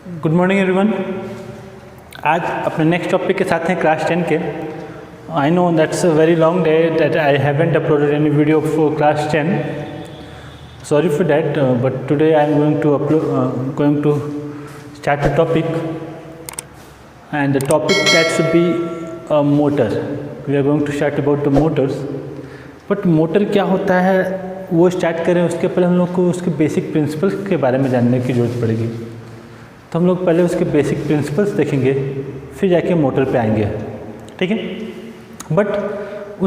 Good morning everyone. आज अपने next topic के साथ हैं क्लास 10 के। I know that's a very long day that I haven't uploaded any video for class 10. Sorry for that, but today I am going to start a topic, and the topic that should be a motor. We are going to start about the motors. But motor क्या होता है वो start करें उसके पहले हम लोग को उसके बेसिक प्रिंसिपल्स के बारे में जानने की ज़रूरत पड़ेगी। तो हम लोग पहले उसके बेसिक प्रिंसिपल्स देखेंगे, फिर जाके मोटर पे आएंगे, ठीक है। बट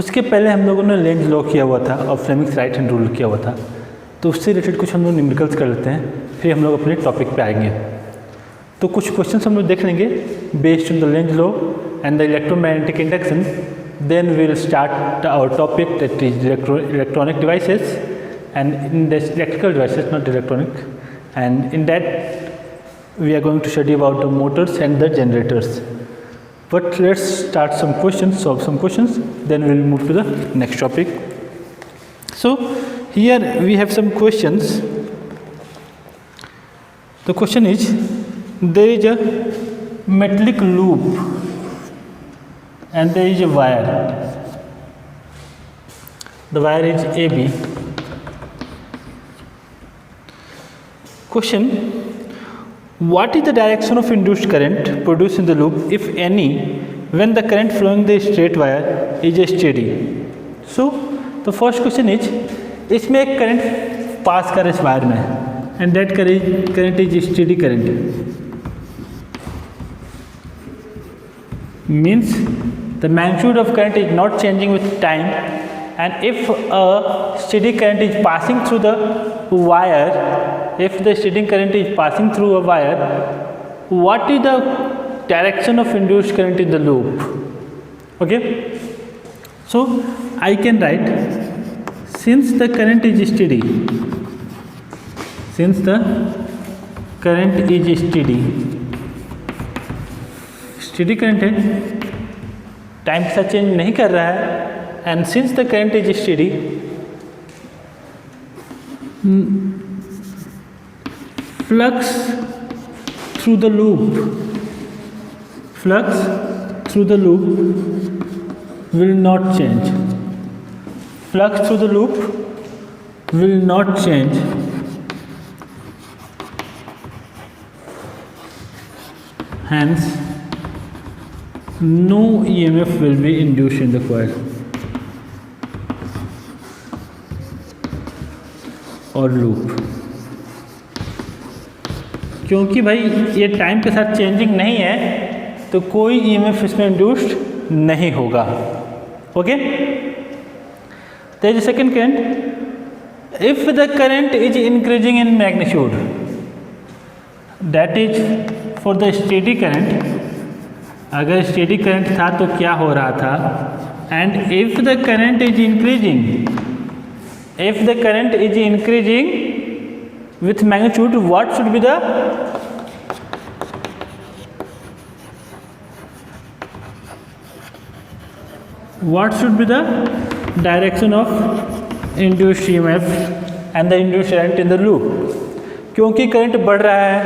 उसके पहले हम लोगों ने लेंज लॉ किया हुआ था और फ्लेमिंग्स राइट हैंड रूल किया हुआ था, तो उससे रिलेटेड कुछ हम लोग न्यूमेरिकल्स कर लेते हैं, फिर हम लोग अपने टॉपिक पे आएंगे। तो कुछ क्वेश्चंस हम लोग देख लेंगे based on the Lenz law and the electromagnetic induction. Then we will start our topic, that is electronic devices, and in this electrical devices, not electronic, and in that we are going to study about the motors and the generators. But let's start some questions, solve some questions, then we will move to the next topic. So here we have some questions. The question is, there is a metallic loop and there is a wire. The wire is AB. Question: what is the direction of induced current produced in the loop, if any, when the current flowing the straight wire is steady? So the first question is, इसमें एक current pass कर इस wire में, and that current is steady current. Means the magnitude of current is not changing with time, and if a steady current is passing through the wire, what is the direction of induced current in the loop? Okay, so I can write, since the current is steady, steady current है, time के साथ change नहीं कर रहा है, and since the current is steady, flux through the loop will not change. Flux through the loop will not change. Hence, no EMF will be induced in the coil or loop. क्योंकि भाई ये time के साथ changing नहीं है, तो कोई EMF इसमें इंड्यूस्ड नहीं होगा. Okay, there is a second current. If the current is increasing in magnitude, that is for the steady current, अगर स्टेडी करंट था तो क्या हो रहा था, and if the current is increasing with magnitude, what should be the direction of induced EMF and the induced current in the loop. क्योंकि current बढ़ रहा है,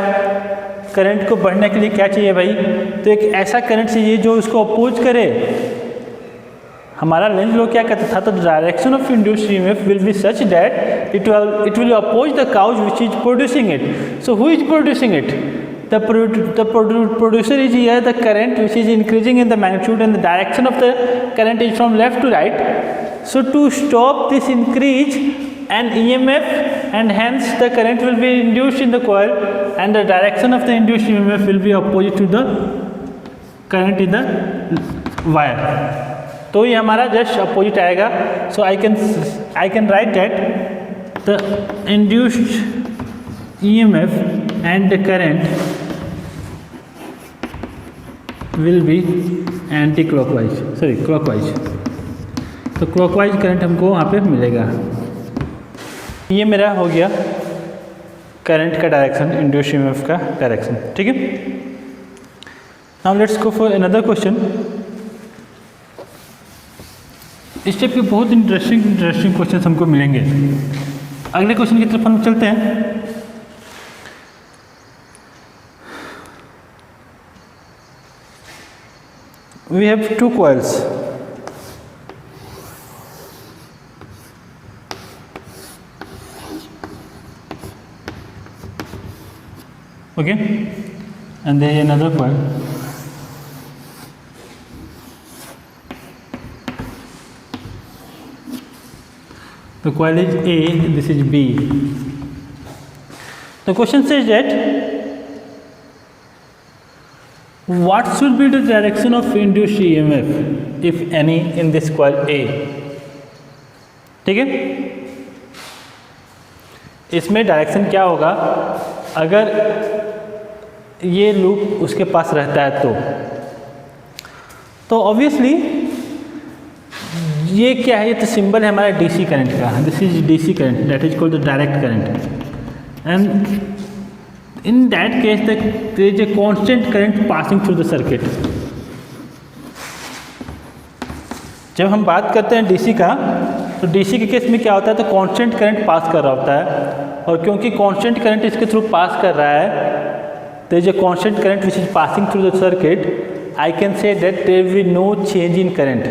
करंट को बढ़ने के लिए क्या चाहिए भाई, तो एक ऐसा करंट चाहिए जो उसको अपोज करे. हमारा लेंज लॉ क्या कहता था, तो direction of induced EMF will be such that it will oppose the cause which is producing it. So who is producing it? The producer is here the current which is increasing in the magnitude, and the direction of the current is from left to right. So to stop this increase and EMF, and hence the current will be induced in the coil, and the direction of the induced EMF will be opposite to the current in the wire. तो ये हमारा just opposite आएगा. So I can write that the induced EMF and the current will be clockwise. तो clockwise current हमको वहाँ पे मिलेगा. ये मेरा हो गया करंट का डायरेक्शन, इंड्यूस्ड ईएमएफ का डायरेक्शन, ठीक है. Now let's go for another question. इस टाइप के बहुत इंटरेस्टिंग क्वेश्चन हमको मिलेंगे. अगले क्वेश्चन की तरफ हम चलते हैं. we have two coils. Okay, and there is another coil. The coil is A, this is B. The question says that what should be the direction of induced EMF, if any, in this coil A. ठीक है, इसमें direction क्या होगा अगर ये loop उसके पास रहता है तो ऑब्वियसली ये क्या है, ये तो सिंबल है हमारा डीसी करंट का. This is DC current, that is called the direct current. And in that case there is a constant current passing through the circuit. जब हम बात करते हैं डीसी का, तो डीसी के केस में क्या होता है, तो कांस्टेंट करंट पास कर रहा होता है, और क्योंकि कांस्टेंट करंट इसके थ्रू पास कर रहा है, there is a constant current which is passing through the circuit, I can say that there will be no change in current.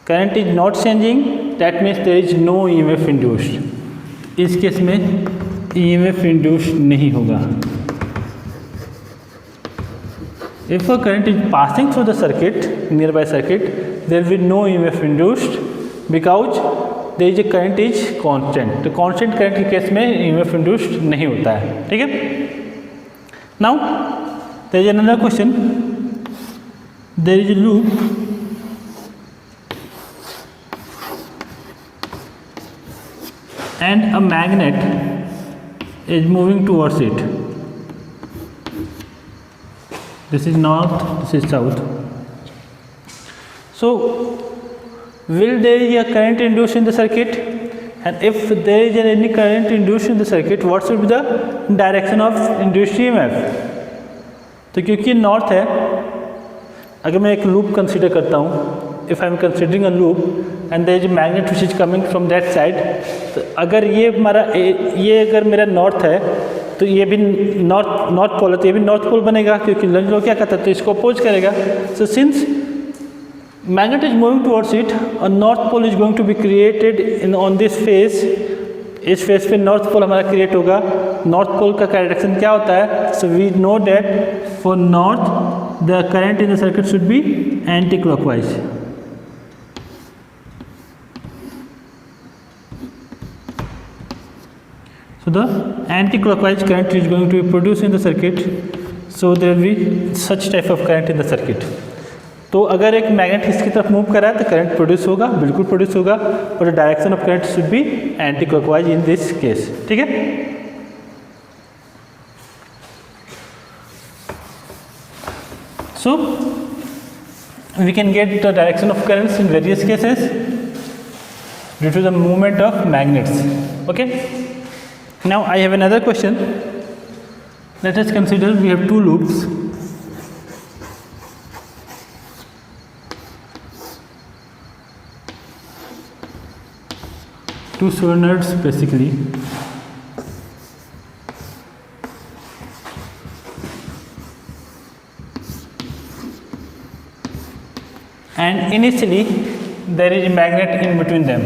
Current is not changing, that means there is no EMF induced. इस case में EMF induced नहीं होगा. If a current is passing through the circuit, nearby circuit, there will be no EMF induced because there is a current is constant. तो constant current के case में EMF induced नहीं होता है. ठीक है. Now there is another question. There is a loop and a magnet is moving towards it. This is north, this is south. So will there be a current induced in the circuit? And if there is any current induced in the circuit, what should be the direction of induced EMF? तो क्योंकि north है, अगर मैं एक loop consider करता हूँ, if I am considering a loop and there is a magnet which is coming from that side, तो अगर ये अगर मेरा नॉर्थ है, तो ये भी नॉर्थ पोल है, तो ये भी नॉर्थ पोल बनेगा, क्योंकि लंज लॉ क्या कहता है, तो इसको अपोज करेगा. So since magnet is moving towards it, a north pole is going to be created on this face. इस फेस पे नॉर्थ पोल हमारा क्रिएट होगा. नॉर्थ पोल का डायरेक्शन क्या होता है, so we know that for north the current in the circuit should be anti clockwise. So the anti-clockwise current is going to be produced in the circuit, so there will be such type of current in the circuit. तो अगर एक magnet इसकी तरफ move कर रहा है तो current produce होगा, बिल्कुल प्रोड्यूस होगा, और the direction of current should be anti clockwise in this case. ठीक है. So we can get the direction of currents in various cases due to the movement of magnets. Okay. Now I have another question. Let us consider we have two loops. Two solenoids basically, and initially there is a magnet in between them.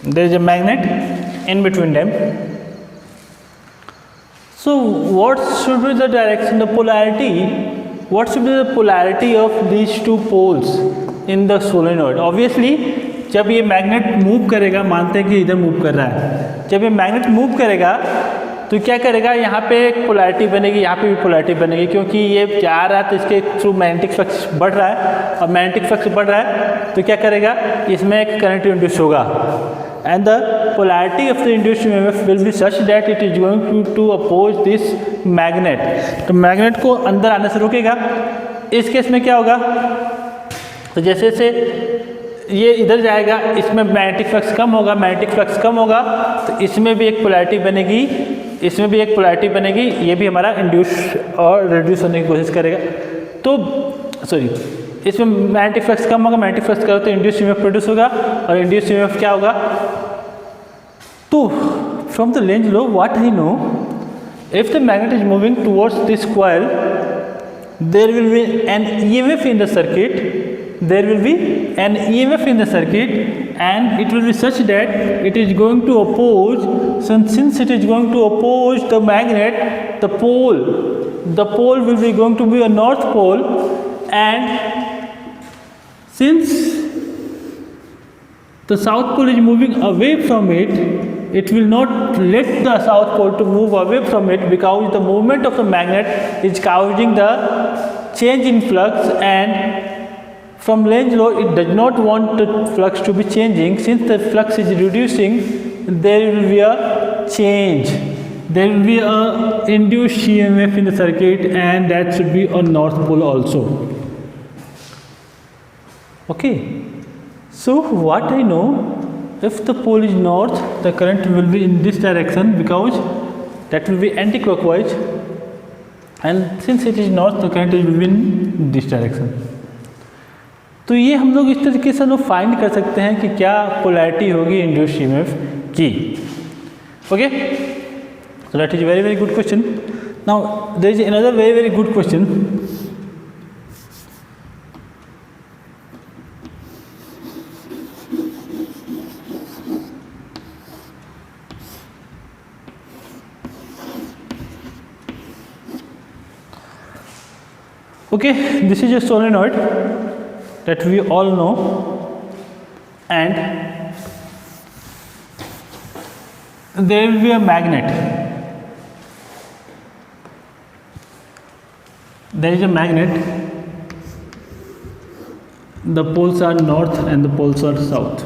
There is a magnet in between them. So what should be the direction, the polarity? What should be the polarity of these two poles in the solenoid? Obviously जब ये magnet move करेगा, मानते हैं कि इधर move कर रहा है, जब ये मैग्नेट मूव करेगा तो क्या करेगा, यहाँ पे एक पोलैरिटी बनेगी, यहाँ पे भी पोलैरिटी बनेगी, क्योंकि ये जा रहा है तो इसके थ्रू मैग्नेटिक फ्लक्स बढ़ रहा है, और मैग्नेटिक फ्लक्स बढ़ रहा है तो क्या करेगा, इसमें एक करंट इंड्यूस होगा. And the polarity of the induced EMF will be such that it is going to oppose this magnet. तो मैग्नेट को अंदर आने से रोकेगा. इस केस में क्या होगा, तो जैसे जैसे ये इधर जाएगा, इसमें मैग्नेटिक फ्लक्स कम होगा, मैग्नेटिक फ्लक्स कम होगा तो इसमें भी एक पोलैरिटी बनेगी, इसमें भी एक पोलैरिटी बनेगी, ये भी हमारा इंड्यूस और रिड्यूस होने की कोशिश करेगा. तो सॉरी, इसमें मैग्नेटिक फ्लक्स कम होगा, मैग्नेटिक फ्लक्स कम होगा तो इंड्यूस ईएमएफ प्रोड्यूस होगा, और इंड्यूस ईएमएफ क्या होगा. तो from the Lenz law what I know, if the magnet is moving towards this coil, there will be an EMF in the circuit, there will be an EMF in the circuit, and it will be such that it is going to oppose, since it is going to oppose the magnet, the pole will be going to be a north pole, and since the south pole is moving away from it, it will not let the south pole to move away from it, because the movement of the magnet is causing the change in flux, and from Lenz law it does not want the flux to be changing. Since the flux is reducing, there will be a change, there will be a induced EMF in the circuit, and that should be a north pole also. Okay, so what I know, if the pole is north, the current will be in this direction, because that will be anti-clockwise, and since it is north, the current will be in this direction. तो ये हम लोग इस तरीके से लोग find कर सकते हैं कि क्या पोलैरिटी होगी इंड्यूस्ड ईएमएफ की. Okay, so that is very good question. Now there is another very good question. Okay, this is a solenoid that we all know, and there will be a magnet. There is a magnet. The poles are north and the poles are south.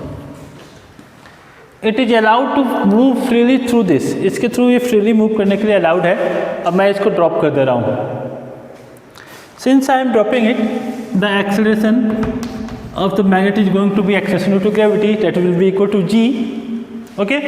It is allowed to move freely through this. इसके through ये freely move करने के लिए allowed है. अब मैं इसको drop कर दे रहा हूँ. Since I am dropping it, the acceleration of the magnet is going to be acceleration due to gravity, that will be equal to g. Okay,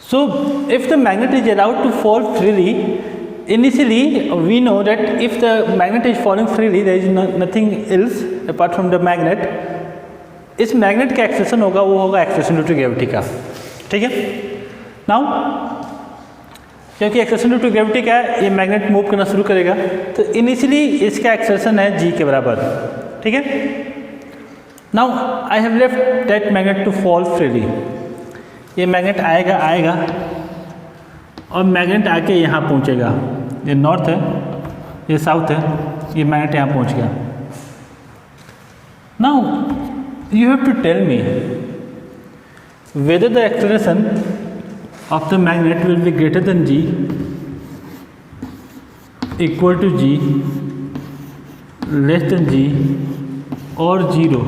so if the magnet is allowed to fall freely, initially we know that if the magnet is falling freely, there is nothing else apart from the magnet. इस magnet का acceleration होगा, वो होगा acceleration due to gravity का. ठीक है, now क्योंकि acceleration due to gravity का ये मैग्नेट मूव करना शुरू करेगा, तो इनिशियली इसका एक्सेलेरेशन है g के बराबर. ठीक है, now I have left that magnet to fall freely. ये मैग्नेट आएगा और मैग्नेट आके यहाँ पहुँचेगा. ये नॉर्थ है, ये साउथ है, ये मैग्नेट यहाँ पहुँच गया. Now you have to tell me whether the acceleration of the magnet will be greater than g, equal to g, less than g, or 0.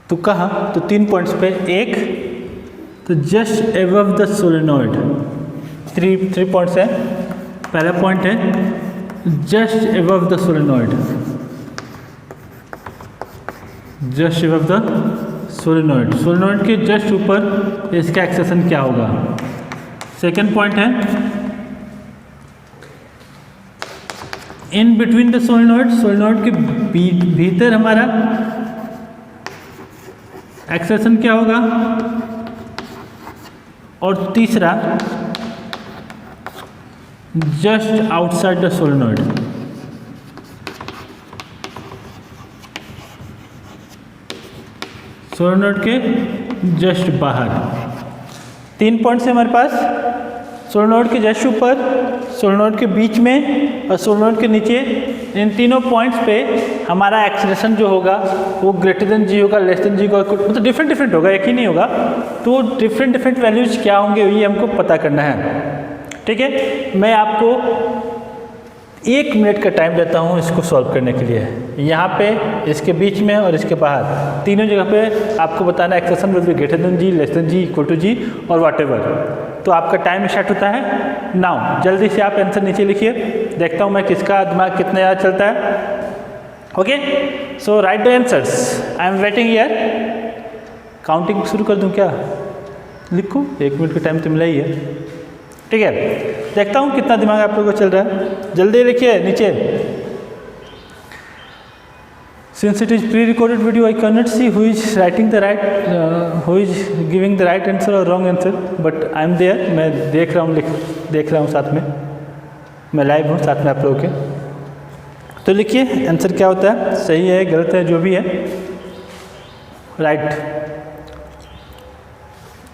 तो कहाँ, तो 3 पॉइंट्स पे. एक तो just above the solenoid, 3 points है. पहला पॉइंट है just above the solenoid, just above the solenoid. Solenoid के जस्ट ऊपर इसका एक्सेलेरेशन क्या होगा. सेकेंड पॉइंट है in between the solenoid, solenoid के भीतर हमारा एक्सेलेरेशन क्या होगा. और तीसरा just outside the solenoid. Solenoid के जस्ट बाहर 3 पॉइंट्स है हमारे पास. सोलेनॉइड के जस्ट ऊपर, सोलेनॉइड के बीच में और सोलेनॉइड के नीचे. इन तीनों पॉइंट्स पे हमारा एक्सेलेरेशन जो होगा वो ग्रेटर देन जी होगा, लेस देन जी होगा, मतलब डिफरेंट होगा, एक ही नहीं होगा. तो डिफरेंट वैल्यूज क्या होंगे ये हमको पता करना है. ठीक है, मैं आपको 1 मिनट का टाइम देता हूँ इसको सॉल्व करने के लिए. यहाँ पे, इसके बीच में और इसके बाहर, तीनों जगह पे आपको बताना acceleration will be greater than G, less than G, equal to G और व्हाटएवर. तो आपका टाइम स्टार्ट होता है नाउ. जल्दी से आप आंसर नीचे लिखिए, देखता हूँ मैं किसका दिमाग कितना याद चलता है. Okay, so right the answers. I am waiting here. Counting शुरू कर दूँ क्या? लिखो, 1 मिनट का टाइम तो मिला ही है. ठीक है, देखता हूँ कितना दिमाग आप लोगों को चल रहा है. जल्दी लिखिए नीचे. Since it is pre-recorded video, I cannot see who is writing the right, who is giving the right answer or wrong answer. But I am there. मैं देख रहा हूँ साथ में, मैं लाइव हूँ साथ में आप लोगों के। तो लिखिए आंसर क्या होता है, सही है गलत है जो भी है, right.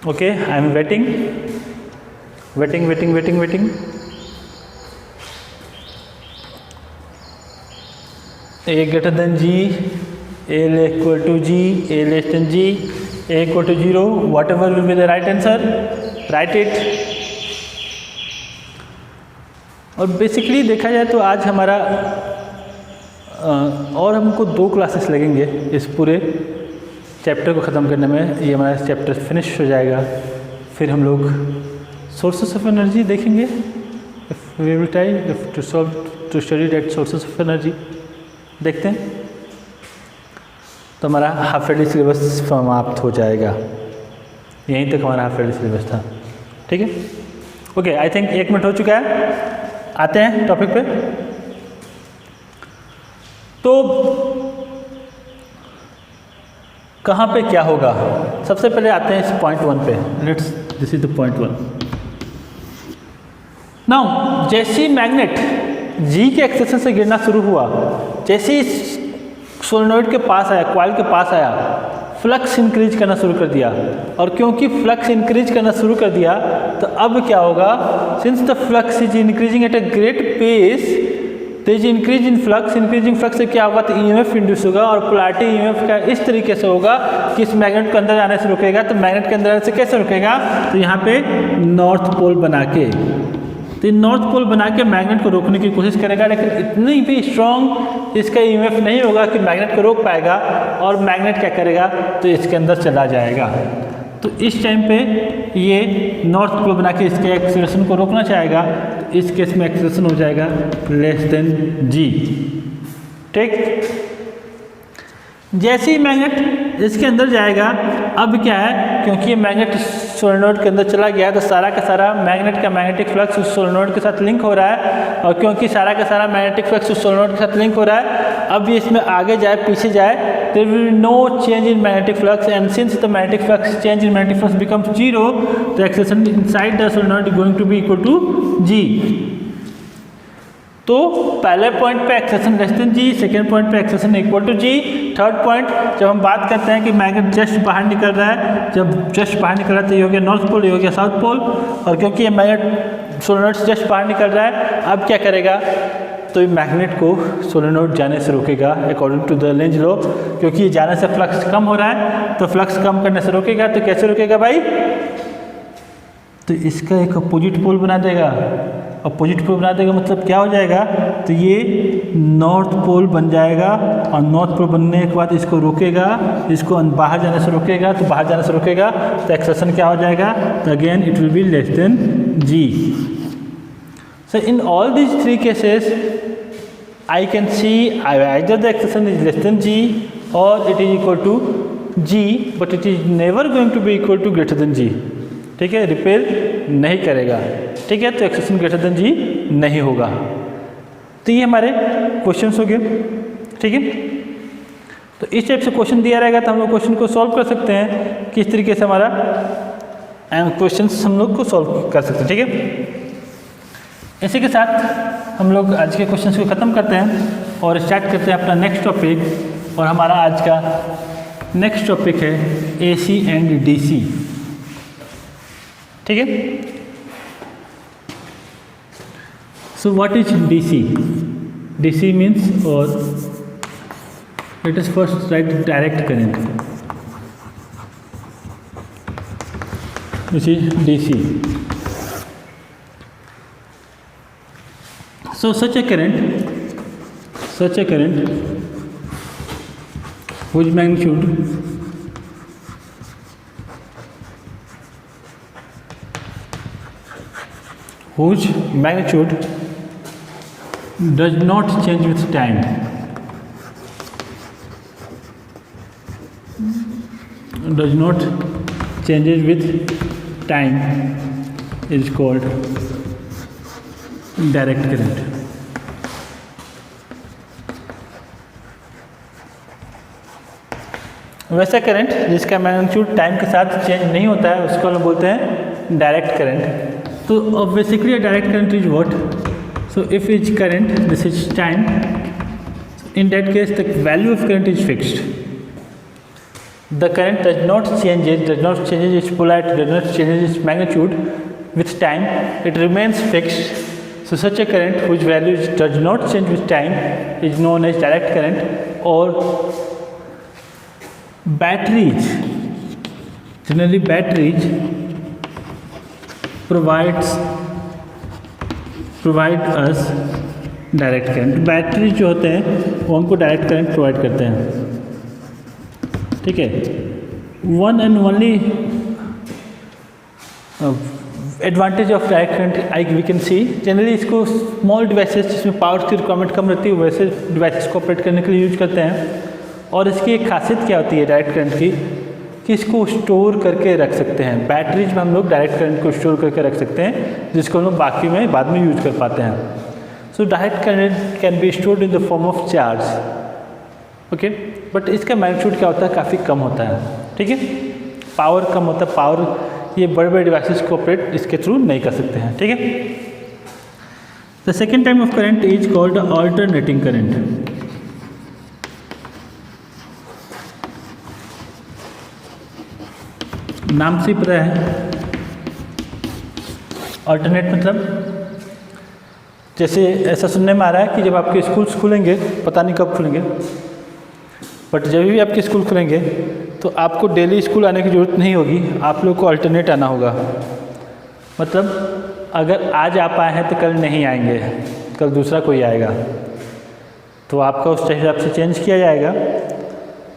Okay, I am waiting. A greater than G, A equal to G, A less than G, A equal to 0, whatever will be the right answer, write it। और बेसिकली देखा जाए तो आज हमारा और हमको 2 क्लासेस लगेंगे इस पूरे चैप्टर को ख़त्म करने में। ये हमारा चैप्टर फिनिश हो जाएगा, फिर हम लोग सोर्सेस ऑफ एनर्जी देखेंगे। We will try to study that sources of energy, देखते हैं। तो हमारा हाफ ईयरली सिलेबस समाप्त हो जाएगा, यहीं तक हमारा हाफ ईयरली सिलेबस था, ठीक है। ओके, आई थिंक 1 मिनट हो चुका है, आते हैं टॉपिक पे। तो कहाँ पे क्या होगा, सबसे पहले आते हैं इस पॉइंट 1 पे। Let's, this is the point 1। Now जैसे ही मैग्नेट जी के एक्सेशन से गिरना शुरू हुआ, जैसे ही सोलेनॉइड के पास आया, कॉइल के पास आया, फ्लक्स इंक्रीज करना शुरू कर दिया। और क्योंकि फ्लक्स इंक्रीज करना शुरू कर दिया तो अब क्या होगा, since the flux is increasing at a great pace, तेज increase in flux, increasing flux से क्या होगा, तो ईएमएफ इंड्यूस होगा। और पोलैरिटी ईएमएफ का इस तरीके से होगा कि इस मैग्नेट को अंदर जाने से रुकेगा। तो मैग्नेट के अंदर आने से कैसे रुकेगा, तो यहाँ पे नॉर्थ पोल बना के, तो नॉर्थ पोल बना के मैग्नेट को रोकने की कोशिश करेगा, लेकिन इतनी भी स्ट्रॉन्ग इसका ईएमएफ नहीं होगा कि मैग्नेट को रोक पाएगा। और मैग्नेट क्या करेगा, तो इसके अंदर चला जाएगा। तो इस टाइम पे ये नॉर्थ पोल बना के इसके एक्सीलरेशन को रोकना चाहेगा। तो इस केस में एक्सीलरेशन हो जाएगा लेस देन जी, ठीक। जैसे ही मैग्नेट इसके अंदर जाएगा, अब क्या है, क्योंकि ये मैग्नेट सोलेनॉइड के अंदर चला गया तो सारा का सारा मैग्नेट का मैग्नेटिक फ्लक्स उस सोलेनॉइड के साथ लिंक हो रहा है। और क्योंकि सारा का सारा मैग्नेटिक फ्लक्स उस सोलेनॉइड के साथ लिंक हो रहा है, अब ये इसमें आगे जाए पीछे जाए, there will be no change in magnetic flux. And since the magnetic flux change in magnetic flux becomes 0, the acceleration inside the solenoid going to be equal to g. तो पहले पॉइंट पे acceleration less than g, second point पे acceleration equal to g. Third point, जब हम बात करते हैं कि मैग्नेट जस्ट बाहर निकल रहा है, जब जस्ट बाहर निकल रहा है तो ये हो गया नॉर्थ पोल, ये हो गया साउथ पोल। और क्योंकि ये मैग्नेट सोलेनॉइड से जस्ट बाहर निकल रहा है, अब क्या करेगा, तो ये मैग्नेट को सोलेनॉइड जाने से रोकेगा according to the Lenz law. क्योंकि ये जाने से फ्लक्स कम हो रहा है, तो फ्लक्स कम करने से रोकेगा। तो कैसे रोकेगा भाई, तो इसका एक अपोजिट पोल बना देगा। अपोजिट पोल बना देगा मतलब क्या हो जाएगा, तो ये नॉर्थ पोल बन जाएगा। और नॉर्थ पोल बनने के बाद इसको रोकेगा, इसको बाहर जाने से रोकेगा। तो बाहर जाने से रोकेगा तो एक्सेलरेशन क्या हो जाएगा, तो again it will be less than g. So in all these 3 cases I can see either the acceleration is less than g और it is equal to g, but it is never going to be equal to greater than g, ठीक है, repel नहीं करेगा, ठीक है। तो acceleration greater than जी नहीं होगा। तो ये हमारे क्वेश्चंस हो गए, ठीक है। तो इस टाइप से क्वेश्चन दिया रहेगा तो हम लोग क्वेश्चन को सॉल्व कर सकते हैं, किस तरीके से हमारा क्वेश्चंस हम लोग को सॉल्व कर सकते हैं, ठीक है। इसी के साथ हम लोग आज के क्वेश्चंस को ख़त्म करते हैं और स्टार्ट करते हैं अपना नेक्स्ट टॉपिक। और हमारा आज का नेक्स्ट टॉपिक है AC एंड DC, ठीक है। So what is DC? DC means, or let us first write direct current. This is DC. So such a current whose magnitude does not change with time, is called direct current. वैसा current जिसका magnitude time के साथ change नहीं होता है उसको हम बोलते हैं डायरेक्ट करंट। तो basically direct current is what, so if is current this is time, in that case the value of current is fixed. The current does not change its polarity, does not change its magnitude with time, it remains fixed. So such a current whose value does not change with time is known as direct current. Or batteries, generally batteries provide us direct current. Battery जो होते हैं वो हमको direct current provide करते हैं, ठीक है। One and only advantage of direct current I we can see, generally इसको स्मॉल डिवाइसेस जिसमें पावर की रिक्वायरमेंट कम रहती है वैसे डिवाइसेस को ऑपरेट करने के लिए यूज करते हैं। और इसकी एक खासियत क्या होती है डायरेक्ट करंट की, कि इसको स्टोर करके रख सकते हैं। बैटरीज में हम लोग डायरेक्ट करंट को स्टोर करके रख सकते हैं जिसको हम लोग बाकी में बाद में यूज कर पाते हैं। So direct current can be stored in the form of charge, okay, but इसका मैग्नीट्यूड क्या होता है, काफ़ी कम होता है, ठीक है। पावर कम होता है, पावर ये बड़े बड़े डिवाइसेस को ऑपरेट इसके थ्रू नहीं कर सकते हैं, ठीक है। The second type of current is called alternating current. नाम से ही पता है अल्टरनेट मतलब, जैसे ऐसा सुनने में आ रहा है कि जब आपके स्कूल्स खुलेंगे, पता नहीं कब खुलेंगे, बट जब भी आपके स्कूल खुलेंगे तो आपको डेली स्कूल आने की ज़रूरत नहीं होगी, आप लोग को अल्टरनेट आना होगा। मतलब अगर आज आप आए हैं तो कल नहीं आएंगे, कल दूसरा कोई आएगा, तो आपका उस हिसाब से चेंज किया जाएगा।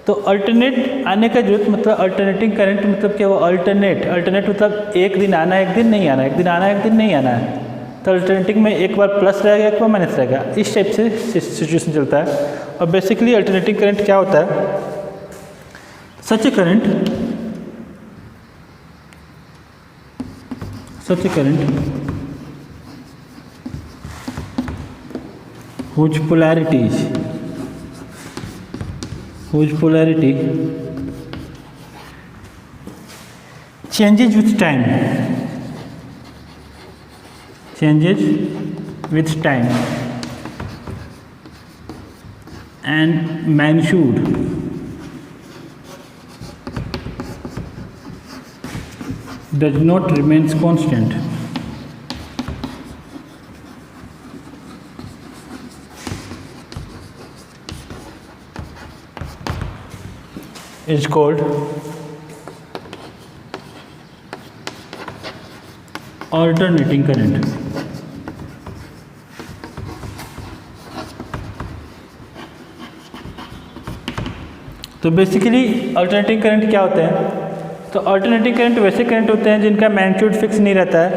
तो अल्टरनेट आने का जरूरत मतलब अल्टरनेटिंग करंट मतलब क्या, वो अल्टरनेट मतलब एक दिन आना एक दिन नहीं आना, एक दिन आना एक दिन नहीं आना है। तो अल्टरनेटिंग में एक बार प्लस रहेगा एक बार माइनस रहेगा, इस टाइप से सिचुएशन चलता है। और बेसिकली अल्टरनेटिंग करंट क्या होता है, सच ए current whose polarity changes with time and magnitude does not remains constant is called alternating current। तो बेसिकली अल्टरनेटिंग करंट क्या होते हैं, तो अल्टरनेटिंग करंट वैसे करंट होते हैं जिनका मैग्नीट्यूड फिक्स नहीं रहता है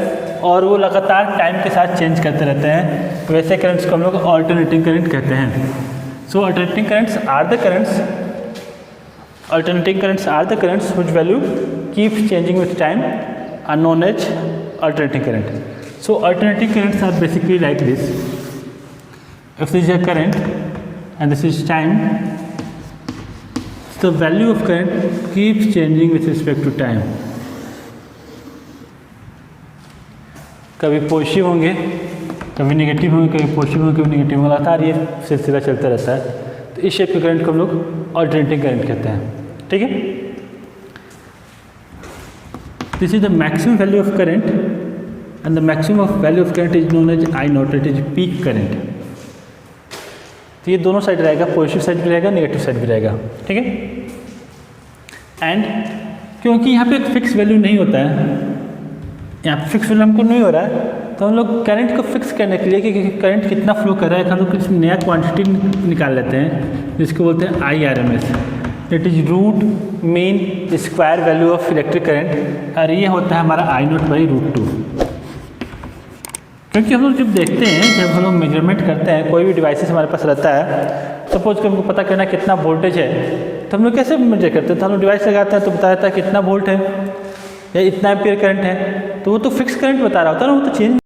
और वो लगातार टाइम के साथ चेंज करते रहते हैं, वैसे करंट्स को हम लोग अल्टरनेटिंग करंट कहते हैं। So alternating currents are the currents whose value keeps changing with time are known as alternating current. So alternating currents are basically like this. If this is a current and this is time, the value of current keeps changing with respect to time. कभी positive होंगे कभी negative होंगे, कभी positive होंगे कभी negative होंगे, लगातार ये सिलसिला चलता रहता है। तो इस शेप के करंट को हम लोग अल्टरनेटिंग करंट कहते हैं, ठीक है। This is the maximum value of current and the maximum value of current is known as I naught, it is peak current. तो ये दोनों साइड रहेगा, पॉजिटिव साइड भी रहेगा नेगेटिव साइड भी रहेगा, ठीक है। एंड क्योंकि यहाँ पे एक फिक्स वैल्यू नहीं होता है, यहाँ पे फिक्स वैल्यू हमको नहीं हो रहा है, तो हम लोग करंट को फिक्स करने के लिए कि करंट कितना फ्लो कर रहा है हम लोग कुछ नया क्वांटिटी निकाल लेते हैं जिसको बोलते हैं IRMS, that is root mean square value of electric current, और ये होता है हमारा I0/√2। क्योंकि हम लोग जब देखते हैं, जब हम लोग मेजरमेंट करते हैं, कोई भी डिवाइसेस हमारे पास रहता है, सपोज कि हमको पता करना कितना वोल्टेज है, तो हम लोग कैसे मेजर करते हैं, तो हम लोग डिवाइस लगाते हैं तो बता देता है कितना वोल्ट है या इतना एम्पीयर करंट है, तो वो तो फिक्स करंट बता रहा होता है ना, वो तो चेंज